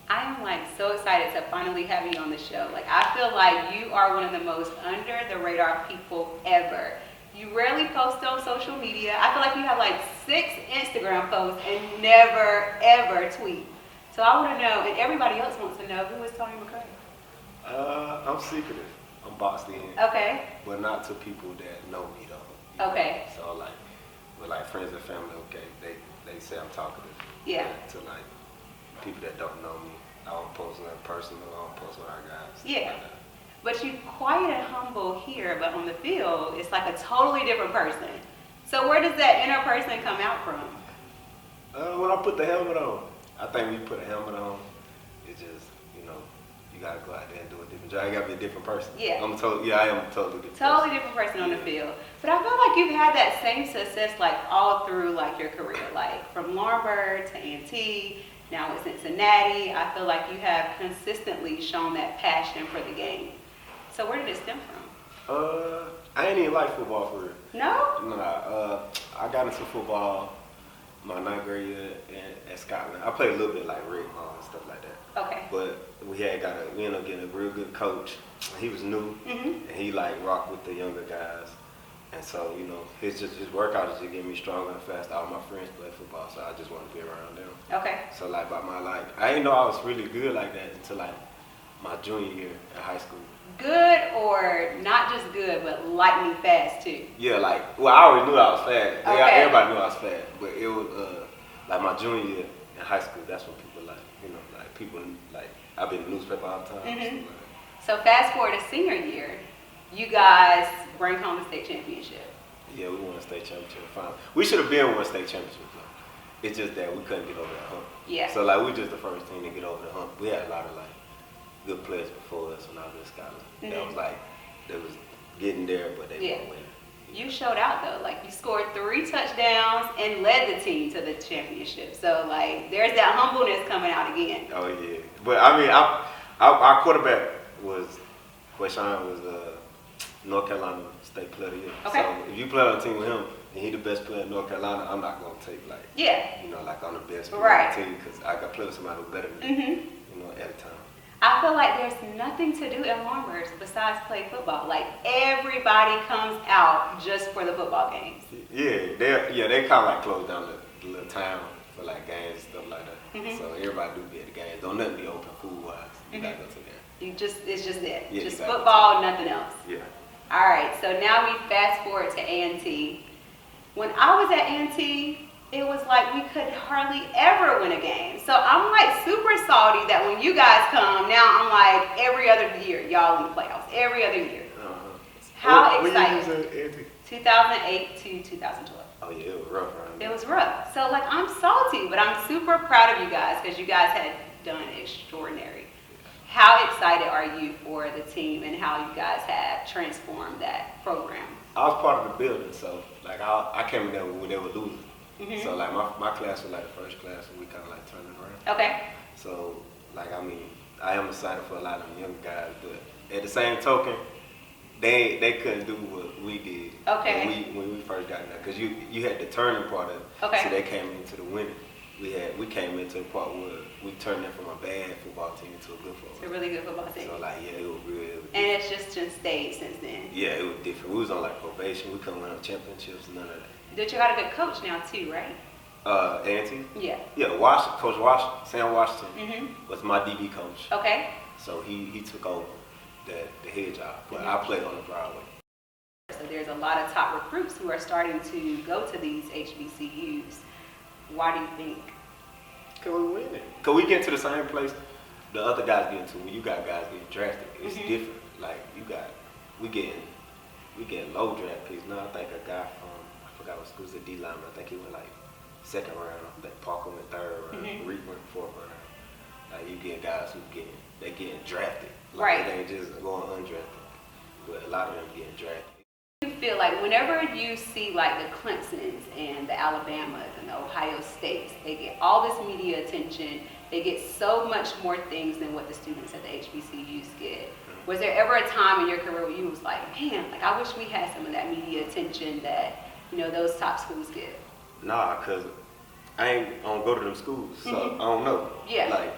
I am like so excited to finally have you on the show. Like I feel like you are one of the most under the radar people ever. You rarely post on social media. I feel like you have like 6 Instagram posts and never ever tweet. So I want to know, and everybody else wants to know, who is Tony McRae? I'm secretive. I'm boxed in. Okay. But not to people that know me though. Okay. So like, with like friends and family, okay, they say I'm talkative. Yeah. But to like people that don't know me, I don't post nothing personal. I don't post what I got. Yeah. Like that. But you quiet and humble here, but on the field, it's like a totally different person. So where does that inner person come out from? When I put the helmet on, I think when you put a helmet on, it just, you gotta go out there and do a different job. You gotta be a different person. Yeah. I am a totally different Totally person. different person on the field. But I feel like you've had that same success like all through like your career, like from Lawrenceburg to A&T, now with Cincinnati. I feel like you have consistently shown that passion for the game. So where did it stem from? I ain't even like football for real. No? Nah, I got into football my 9th grade year at Scotland. I played a little bit like red ball and stuff like that. Okay. But we ended up getting a real good coach. He was new, and he like rocked with the younger guys. And so, his workout is just getting me stronger and faster. All my friends play football, so I just want to be around them. Okay. So like I didn't know I was really good like that until like my junior year in high school. Good or not just good, but lightning fast too? Yeah, I already knew I was fast. Okay. Everybody knew I was fast, but it was like my junior year in high school. That's when people I've been in the newspaper all the time. So fast forward to senior year, you guys bring home the state championship. Yeah, we won a state championship final. We should have been won a state championship though. It's just that we couldn't get over that hump. Yeah. So we just the first team to get over the hump. We had a lot of good players before us when I was in Scotland. That was they was getting there, but they weren't winning. You showed out though. Like you scored 3 touchdowns and led the team to the championship. So there's that humbleness coming out again. Oh yeah, but I mean, our quarterback was Quayshawn was North Carolina State Player of the Year. Okay. So if you play on a team with him and he the best player in North Carolina, I'm not gonna take I'm the best player on the team because I got to play with somebody who's better than me. At a time. I feel like there's nothing to do in Lawrenceburg besides play football. Like everybody comes out just for the football games. Yeah, they kind of close down the little town for games and stuff like that. So everybody do be at the games. Don't nothing be open food wise. You gotta go to the game. It's just that. Yeah, just football, nothing else. Yeah. All right, so now we fast forward to A&T. When I was at A&T, it was like we could hardly ever win a game. So I'm super salty that when you guys come, now I'm like every other year, y'all in the playoffs. Every other year. How exciting. When you was at A&T? 2008 to 2012. Oh yeah, it was rough around there. It was rough. So I'm salty, but I'm super proud of you guys because you guys had done extraordinary. How excited are you for the team and how you guys have transformed that program? I was part of the building, so I came in there when they were losing. So my class was the first class and we kind of turned it around. Okay. So I am excited for a lot of them young guys, but at the same token, they couldn't do what we did. Okay. When we first got in there, because you had the turning part of it. Okay. So they came into the winning. We came into the part where we turned it from a bad football team to a good football team. It's a really good football team. So it was real. And it's just stayed since then. Yeah, it was different. We was on probation. We couldn't win no championships, none of that. But you got a good coach now too, right? A&T? Yeah. Yeah, Coach Washington, Sam Washington was my DB coach. Okay. So he took over the head job, but I played on the Broadway. So there's a lot of top recruits who are starting to go to these HBCUs. Why do you think? Because we win it. Because we get to the same place the other guys get to. When you got guys getting drafted, it's different. We getting low draft picks. Now I think a guy from, I forgot what school, was a D lineman. I think he went second round. I think Parker went third round. Reed went fourth round. You get guys who getting drafted. Right. They ain't just going undrafted. But a lot of them getting drafted. You feel like whenever you see the Clemsons and the Alabamas and the Ohio States, they get all this media attention. They get so much more things than what the students at the HBCUs get. Was there ever a time in your career where you was like, man, I wish we had some of that media attention that those top schools get? Nah, cause I don't go to them schools, so I don't know. Yeah.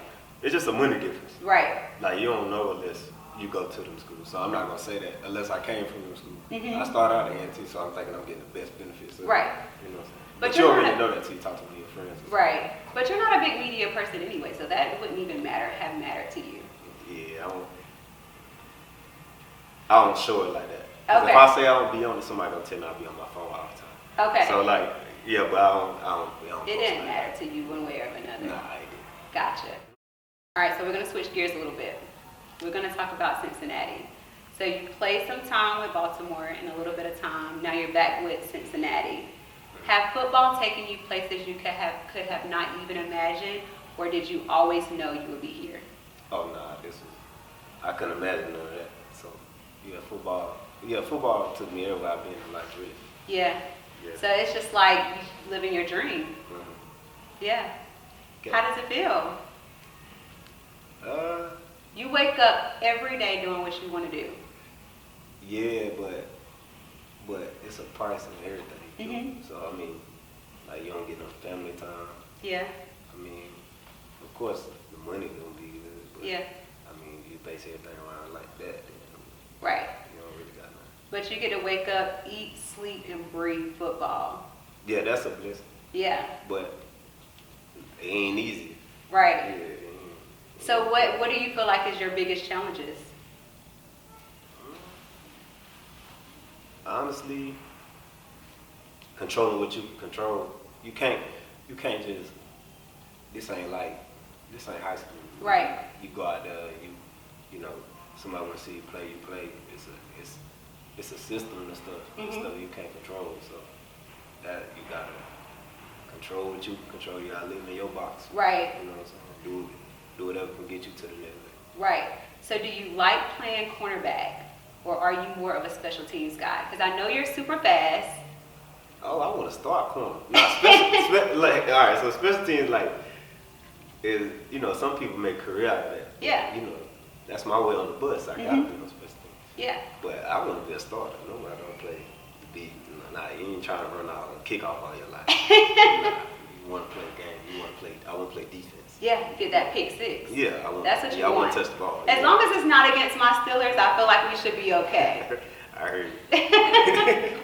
it's just a money difference. Right. Like you don't know unless you go to them schools. So I'm not gonna say that unless I came from them schools. Mm-hmm. I started out at A&T, so I'm thinking I'm getting the best benefits. Right. You know what I'm saying? But you you're don't really not know that till you talk to your friends. Right. But you're not a big media person anyway, so that wouldn't even have mattered to you. Yeah, I don't show it like that. 'Cause Okay. if I say I don't be on it, somebody gonna tell me I'll be on my phone all the time. Okay. So like, yeah, but I don't It post didn't like matter to you one way or another. Nah, I didn't. Gotcha. All right, so we're going to switch gears a little bit. We're going to talk about Cincinnati. So you played some time with Baltimore and a little bit of time. Now you're back with Cincinnati. Have football taken you places you could have not even imagined, or did you always know you would be here? Oh nah, I couldn't imagine none of that. So football took me everywhere I've been in life, really. Yeah. Yeah. So it's just like living your dream. Mm-hmm. Yeah. Okay. How does it feel? You wake up every day doing what you want to do. Yeah, but it's a price and everything. Mm-hmm. So I mean, like you don't get no family time. Yeah. I mean, of course the money gonna be good, but Yeah. I mean you base everything around like that, then Right. you don't really got nothing. But you get to wake up, eat, sleep, and breathe football. Yeah, that's a blessing. Yeah. But it ain't easy. Right. Yeah, So what do you feel like is your biggest challenges? honestly, controlling what you can control. You can't just, this ain't high school. Right. You go out there, you know, somebody want to see you play, it's a system and stuff, stuff you can't control. So that you gotta control what you can control. You gotta live in your box. Right. You know what I'm saying? Do whatever can get you to the next level. Right. So do you like playing cornerback, or are you more of a special teams guy? Because I know you're super fast. Oh, I want to start corner. Like, all right, so special teams is, you know, some people make career out of that. Yeah. You know, that's my way on the bus. I gotta be on special teams. Yeah. But I want to be a starter. Nobody don't play to be. You ain't trying to run out and kick off all your life. You want to play a game. I want to play defense. Yeah. Get that pick six. Yeah, That's what you I want. want to touch the ball. As long as it's not against my Steelers, I feel like we should be okay. I heard you.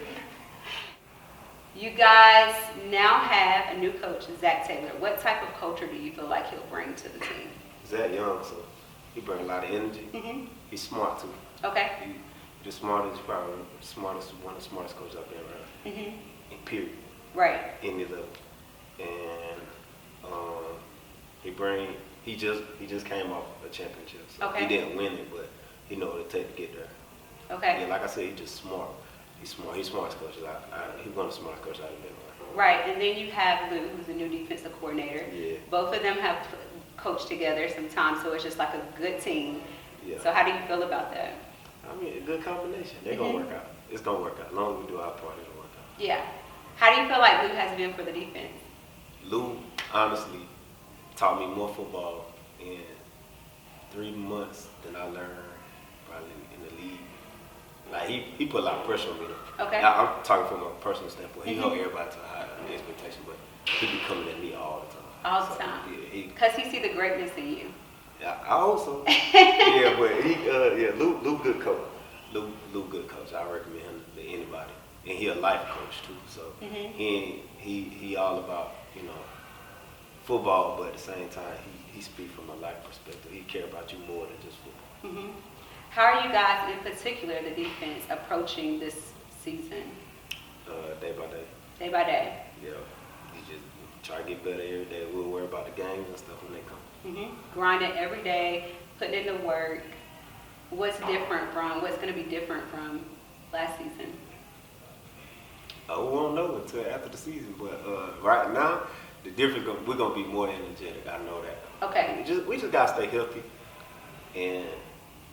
You guys now have a new coach, Zach Taylor. What type of culture do you feel like he'll bring to the team? Zach young, so he brings a lot of energy. Mm-hmm. He's smart too. Okay. He's the smartest, probably one of the smartest coaches I've been around. Mm-hmm. In period. Right. Any level. And he just came off a championship. So Okay. he didn't win it, but he know what it takes to get there. Okay. Yeah, like I said, he's just smart. He's smart. He's smartest coach. He's one of the smartest coaches I've been around. Right, and then you have Lou, who's the new defensive coordinator. Yeah. Both of them have coached together sometimes, so it's just like a good team. Yeah. So how do you feel about that? I mean, a good combination. They're gonna work out. It's gonna work out. As long as we do our part, it'll work out. Yeah. How do you feel like Lou has been for the defense? Lou honestly taught me more football in 3 months than I learned probably in the league. Like he put a lot of pressure on me though. Okay. I'm talking from a personal standpoint. He held everybody to a high expectation, but he be coming at me all the time. All the time. Yeah, Because he see the greatness in you. I also. Yeah, but Lou good coach. Lou good coach. I recommend him to anybody, and he a life coach too. So he all about, you know, football, but at the same time he speaks from a life perspective. He care about you more than just football. How are you guys, in particular, the defense, approaching this season? Day by day. Day by day. Yeah. You just try to get better every day. We'll worry about the games and stuff when they come. Grinding every day, putting in the work. What's going to be different from last season? We won't know until after the season, but right now, the difference, we're going to be more energetic. I know that. Okay. We just got to stay healthy and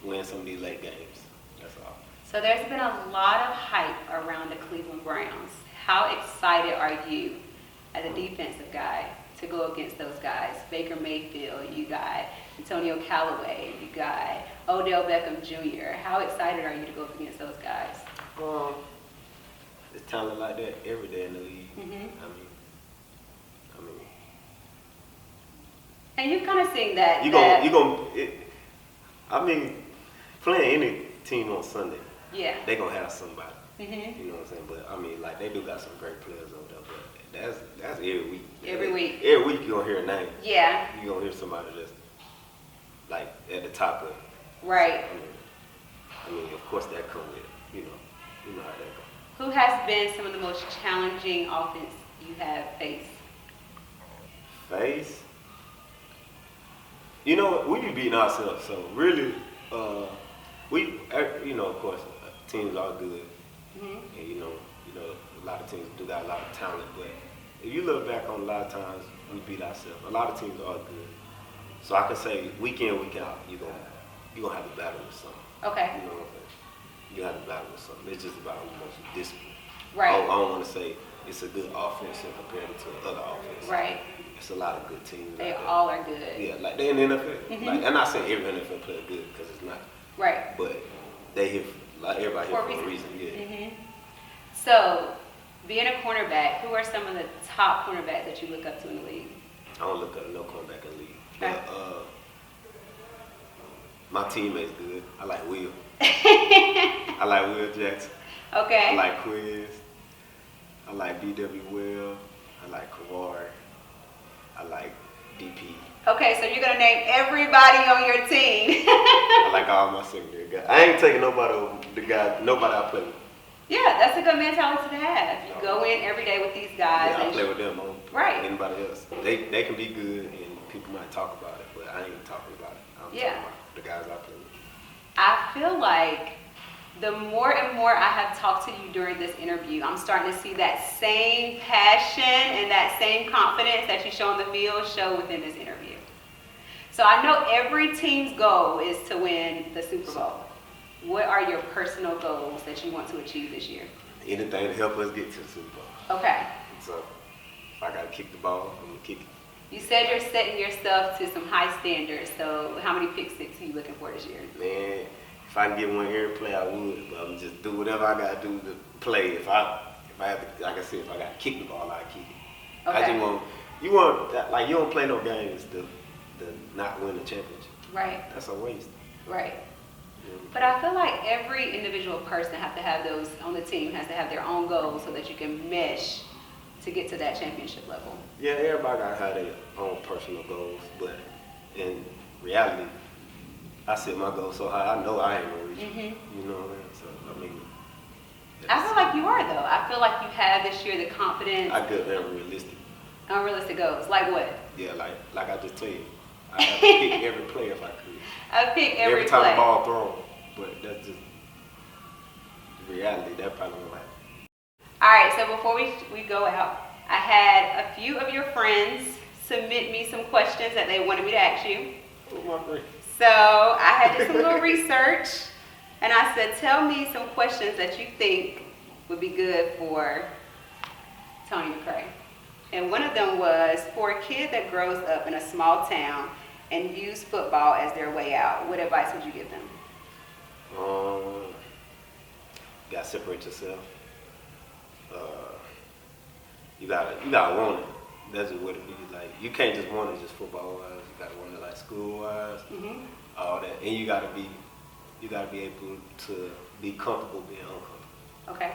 win some of these late games. That's all. So there's been a lot of hype around the Cleveland Browns. How excited are you as a defensive guy to go against those guys? Baker Mayfield, you got Antonio Callaway, you got Odell Beckham Jr. How excited are you to go up against those guys? It's talent like that every day in the league. I mean. And you've kind of seen that. I mean, playing any team on Sunday, Yeah. they gonna have somebody. Mm-hmm. You know what I'm saying? But I mean, like they do got some great players over there. But that's every week. Every week. Every week you gonna hear a name. Yeah. You gonna hear somebody that's like at the top of it. Right. I mean, of course that come with it. You know how that goes. Who has been some of the most challenging offense you have faced? You know, we be beating ourselves. So really, of course, teams are good, and you know, a lot of teams do got a lot of talent. But if you look back on a lot of times, we beat ourselves. A lot of teams are good. So I can say week in, week out, you're gonna have to battle with something. Okay. You know what I'm saying? You have to battle with something. It's just about who's most disciplined. Right. I don't want to say it's a good offense compared to other offense. Right. It's a lot of good teams. They out there. all are good. Yeah, like they in the NFL. Like, I'm not saying every NFL player good because it's not. Right. But they here, like everybody here for a reason. Yeah. Mm-hmm. So, being a cornerback, who are some of the top cornerbacks that you look up to in the league? I don't look up no cornerback in the league. Okay. But my teammate's good. I like Will. I like Will Jackson. Okay. I like Quiz. I like B.W. Will. I like Kawhi. I like DP. Okay, so you're gonna name everybody on your team. I like all my secondary guys. I ain't taking nobody I play with. Yeah, that's a good mentality to have. You go in every day with these guys. Yeah, I play with them on right. Anybody else. They can be good and people might talk about it, but I ain't talking about it. I'm talking about the guys I play with. I feel like the more and more I have talked to you during this interview, I'm starting to see that same passion and that same confidence that you show on the field show within this interview. So I know every team's goal is to win the Super Bowl. What are your personal goals that you want to achieve this year? Anything to help us get to the Super Bowl. Okay. So if I got to kick the ball, I'm going to kick it. You said you're setting yourself to some high standards. So how many pick six are you looking for this year? Man, if I can get one here to play, I would. But I'm just do whatever I got to do to play. If I have to, like I said, if I got to kick the ball, I kick it. Okay. I just you don't play no games to not win the championship. Right. That's a waste. Right. But I feel like every individual person has to have those on the team, has to have their own goals so that you can mesh to get to that championship level. Yeah, everybody got to have their own personal goals, but in reality, I set my goals so high, I know I ain't gonna reach it. You know what I mean? So, I mean, I feel like you are though. I feel like you have this year the confidence. I get unrealistic. Unrealistic goals. Like what? Yeah, like I just tell you, I have to pick every play if I could. I pick every time play. the ball thrown, but that's just reality. That probably won't happen. All right, so before we go out, I had a few of your friends submit me some questions that they wanted me to ask you. Who's my friend? So I had to do some little research, and I said, tell me some questions that you think would be good for Tony McRae. And one of them was, for a kid that grows up in a small town and views football as their way out, what advice would you give them? You gotta separate yourself. You gotta want it. That's what it be. Like, you can't just want it just football wise. You gotta want it like school wise, all that, and you gotta be able to be comfortable being uncomfortable. Okay.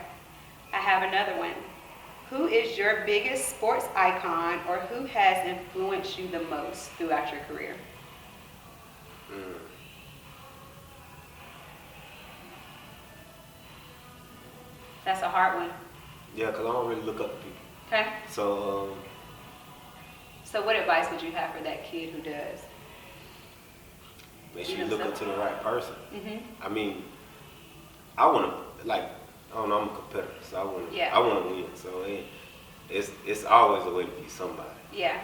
I have another one. Who is your biggest sports icon, or who has influenced you the most throughout your career? That's a hard one. Yeah, because I don't really look up to people. Okay. So, So what advice would you have for that kid who does? make sure you look up to the right person. Mm-hmm. I mean, I want to, like, I don't know, I'm a competitor, so I want to win. So it's always a way to be somebody. Yeah.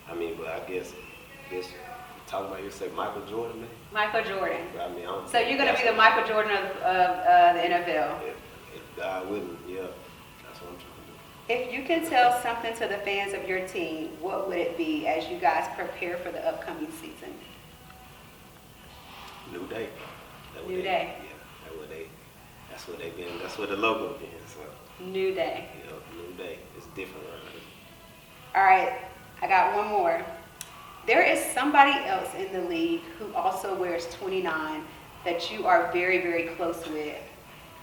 I mean, but I guess talking about yourself, Michael Jordan, man. Michael Jordan. But I mean, So you're going to be the Michael Jordan of the NFL. If God willing, yeah, that's what I'm trying to do. If you can tell something to the fans of your team, what would it be as you guys prepare for the upcoming season? New day. New day. Yeah, that's what they've been. That's what the logo been. So. New day. Yeah, new day. It's different right now. All right, I got one more. there is somebody else in the league who also wears 29 that you are very, very close with.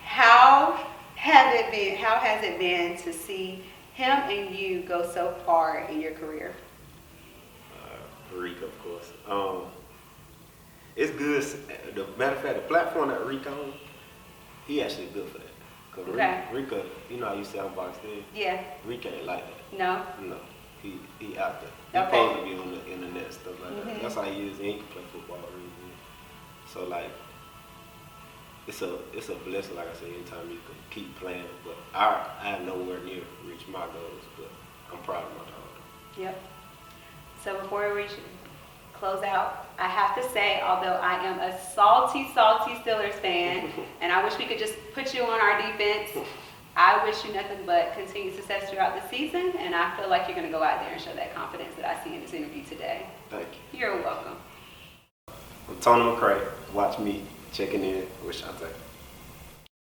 How has it been to see him and you go so far in your career? Reek, of course. It's good. The matter of fact, the platform that Reek on, he actually good for that. Cause Okay. Reek, you know how you say I'm boxed in? Yeah. Reek ain't like that. No? No. He out there. He Okay. supposed to be on the internet and stuff like that. Mhm. That's how he is. He ain't play football really. So like, it's a blessing. Like I said, anytime you can keep playing. But I have nowhere near reach my goals. But I'm proud of my dog. Yep. So before we close out, I have to say, although I am a salty Steelers fan, and I wish we could just put you on our defense, I wish you nothing but continued success throughout the season, and I feel like you're going to go out there and show that confidence that I see in this interview today. Thank you. You're welcome. I'm Tony McRae. Watch me checking in with Chante.